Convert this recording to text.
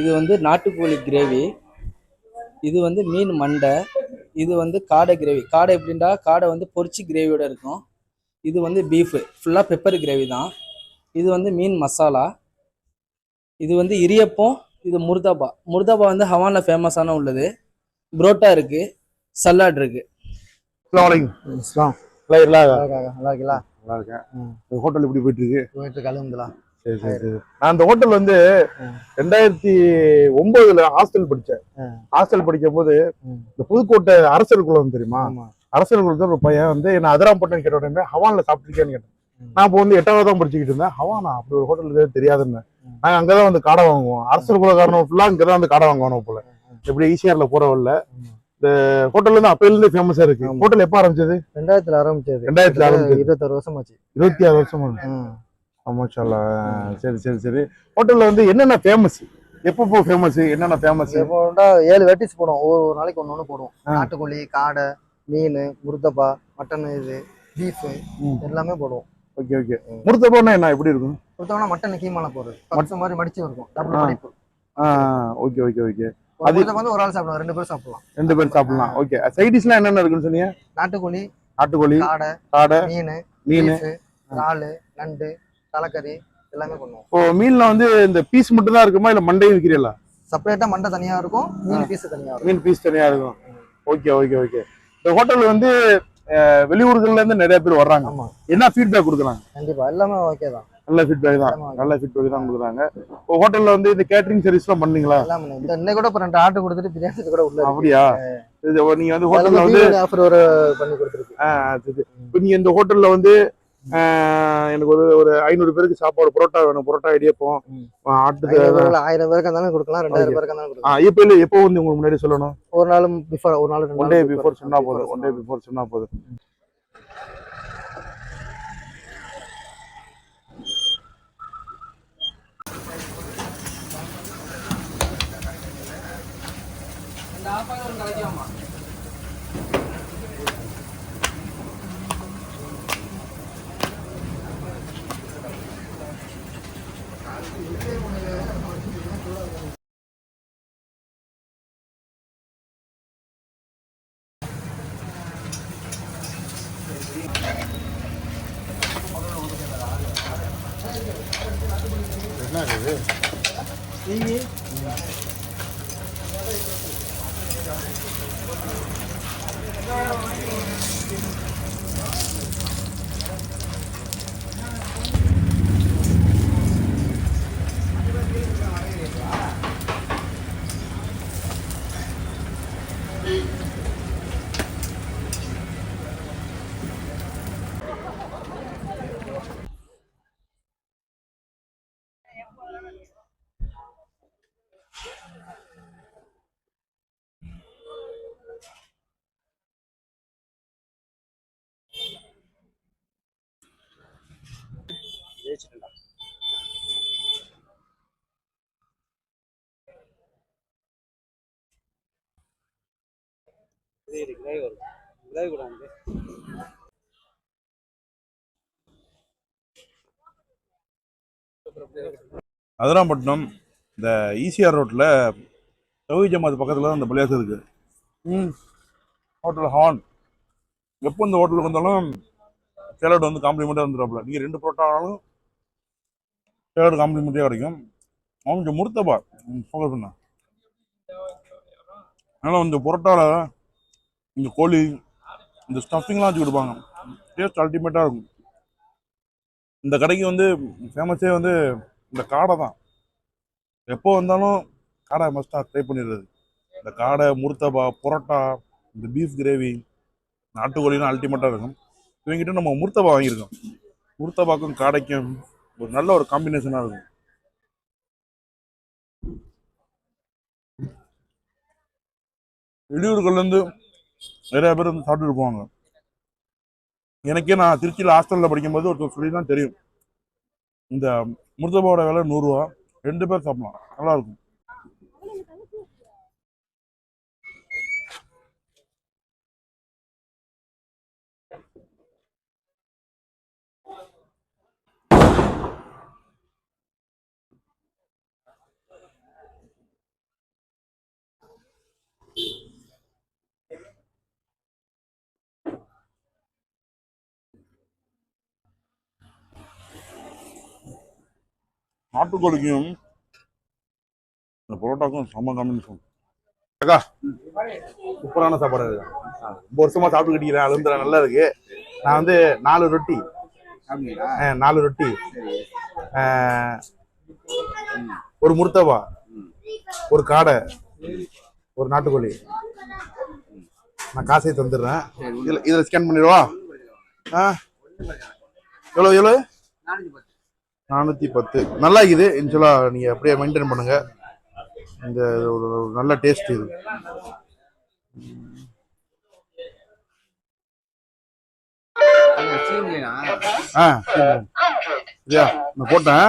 இது வந்து நாட்டுக்கோழி கிரேவி. இது வந்து மீன் மண்டை. இது வந்து காடை கிரேவி. காடை எப்படின்னா காடை வந்து பொரிச்சு கிரேவியோட இருக்கும். இது வந்து பீஃபு ஃபுல்லாக பெப்பர் கிரேவி தான். இது வந்து மீன் மசாலா. இது வந்து இரியப்பம். இது முர்தாபா. முர்தாபா வந்து ஹவானில் ஃபேமஸான உள்ளது. புரோட்டா இருக்கு, சலாட் இருக்கு. நல்லா இருக்கேன். ஹோட்டல் எப்படி போயிட்டு இருக்கு? சரி சரி சரி. நான் அந்த ஹோட்டல் வந்து 2009 ஹாஸ்டல் படிச்சேன். ஹாஸ்டல் படிக்கும் போது இந்த புதுக்கோட்டை அரசர் குளம் தெரியுமா? அரசர் குளத்துல ஒரு பையன் வந்து என்ன அதிராம்பட்டம் கேட்ட உடனே ஹவான்ல சாப்பிட்டுருக்கேன்னு கேட்டேன். நான் இப்போ வந்து 8வது தான் படிச்சுக்கிட்டு இருந்தேன். ஹவானா அப்படி ஒரு ஹோட்டல் தெரியாதுன்னு. நாங்க அங்கதான் வந்து காடை வாங்குவோம். அரசர் குலக்காரன் ஃபுல்லா இங்கதான் வந்து காடை வாங்குவோம் போல. எப்படி ஈசிஆர்ல போறவல்ல இந்த ஹோட்டல் வந்து அப்பையில இருந்து ஃபேமஸா இருக்கு. ஹோட்டல் எப்ப ஆரம்பிச்சது? 2000 ஆரம்பிச்சது. 26 வருஷம் ஆச்சு. 26 வருஷம். மாஷாஅல்லா. சரி சரி சரி. ஹோட்டல்ல வந்து என்னென்ன ஃபேமஸ்? எப்பப்போ ஃபேமஸ்? என்னென்ன ஃபேமஸ்? எப்போடா 7 வெரைட்டிஸ் போடுவோம். ஒரு நாளைக்கு ஒண்ணு போடுவோம். நாட்டுக்கோழி, காடை, மீன், முர்தபா, மட்டன், இது பீஃப் எல்லாமே போடுவோம். Okay okay. முர்தபானா என்ன எப்படி இருக்கும்? முர்தபானா மட்டன் கீமால போறது. பக்ஸ் மாதிரி மடிச்சு இருக்கும். டபுள் மடிப்பு. Okay okay okay. அது வந்து ஒரு ஆள் சாப்பிடலாம், 2 பேர் சாப்பிடலாம். 2 பேர் சாப்பிடலாம். ஓகே. சைட் டிஷ்லாம் என்னென்ன இருக்குன்னு சொன்னீங்க? நாட்டுக்கோழி, காடை, மீன், இறால், நண்டு, தலைக்கறி எல்லாமே பண்ணுவோம். இப்போ மீன்ல வந்து இந்த பீஸ் மட்டும் தான் இருக்குமா இல்ல மண்டையும் விக்கிறீங்களா? செப்பரேட்டா மண்டை தனியா இருக்கும், மீன் பீஸ் தனியா இருக்கும். மீன் பீஸ் தனியா இருக்கும். Okay okay okay. இந்த ஹோட்டல் வந்து வெளியூர்கள்ல இருந்து நிறைய பேர் வர்றாங்க. என்ன ஃபீட்பேக் கொடுக்குறாங்க? கண்டிப்பா எல்லாமே ஓகே தான். நல்ல ஃபீட்பேக் தான். நல்ல ஃபீட்பேக் தான் கொடுக்குறாங்க. இப்போ ஹோட்டல்ல வந்து இந்த கேட்டரிங் சர்வீஸ்லாம் பண்ணீங்களா? எல்லாம் பண்ணி. இன்னைக்கு கூட 2 ஆர்டர் கொடுத்துட்டு பிரியாணி கூட உள்ள. அப்படியா? நீங்க வந்து ஹோட்டல்ல வந்து ஆஃபர் ஒரு பண்ணி கொடுத்துருக்கு. இப்போ நீங்க இந்த ஹோட்டல்ல வந்து எனக்கு ஒரு 500 பேருக்கு சாப்பாடு புரோட்டா வேணும். புரோட்டா இடியப்பம் ஆட்டு 1000 பேருக்கு இருந்தாலும் கொடுக்கலாம், 2000 பேருக்கு இருந்தாலும் கொடுக்கலாம். எப்போ வந்து உங்களுக்கு முன்னாடி சொல்லணும்? ஒரு நாள் பிஃபோர், ஒரு நாள் 1 டே பிஃபோர் சொன்னா போதும். 1 டே பிஃபோர் சொன்னா போதும். என்ன இது? அதிராம்பட்டினம் இந்த ஈசிஆர் ரோட்ல தௌஹீத் ஜமாத் பக்கத்துல தான் அந்த பள்ளியாசம் இருக்கு. ஹோட்டல் ஹான். எப்போ இந்த ஹோட்டலுக்கு வந்தாலும் சேலட் வந்து காம்ப்ளிமெண்ட்டாக இருந்துடுறாப்புல. நீங்கள் 2 புரோட்டா ஆனாலும் சேலட் காம்ப்ளிமெண்ட்டாக கிடைக்கும். அவங்க முர்தபா ஃபோக்கஸ் பண்ண அதனால் இந்த புரோட்டாவில் இந்த கோழி இந்த ஸ்டஃபிங்லாம் வச்சு கொடுப்பாங்க. டேஸ்ட் அல்டிமேட்டாக இருக்கும். இந்த கடைக்கு வந்து ஃபேமஸே வந்து இந்த காடை தான். எப்போ வந்தாலும் காடை மஸ்ட்டாக ட்ரை பண்ணிடுறது. இந்த காடை, முர்தபா, புரோட்டா, இந்த பீஃப் கிரேவி, நாட்டுக்கோழிலாம் அல்டிமேட்டாக இருக்கும். இவங்ககிட்ட நம்ம முர்தபா வாங்கியிருக்கோம். முர்தபாக்கும் காடைக்கும் ஒரு நல்ல ஒரு காம்பினேஷனாக இருக்கும். வெளியூர்கள்லேருந்து நிறைய பேர் வந்து சாப்பிட்டுட்டு போவாங்க. எனக்கே நான் திருச்சியில் ஹாஸ்டலில் படிக்கும்போது ஒருத்தர் சொல்லி தான் தெரியும். இந்த முர்தபாவோட விலை 100 ரூபா. 2 பேர் சாப்பிடலாம். நல்லாயிருக்கும். நாட்டுக்கோழிக்கும் இந்த பரோட்டாக்கும் செம்ம காம்பினேஷன். அக்கா சூப்பரான சாப்பாடு இருக்கு. ரொம்ப வருஷமா சாப்பிட்டுக்கிட்டு இருக்கிறேன். அழுந்துற நல்லா இருக்கு. நான் வந்து 4 ரொட்டி, 4 ரொட்டி, ஒரு முர்த்தபா, ஒரு காடை, ஒரு நாட்டுக்கோழி. நான் காசை தந்துடுறேன். இதுல ஸ்கேன் பண்ணிடுவா. எவ்வளோ 410. நல்லா இருக்குது. இன்ஷால்லா நீங்க அப்படியே மெயின்டைன் பண்ணுங்க. இந்த ஒரு நல்ல டேஸ்ட் இது. நான் போட்டேன்.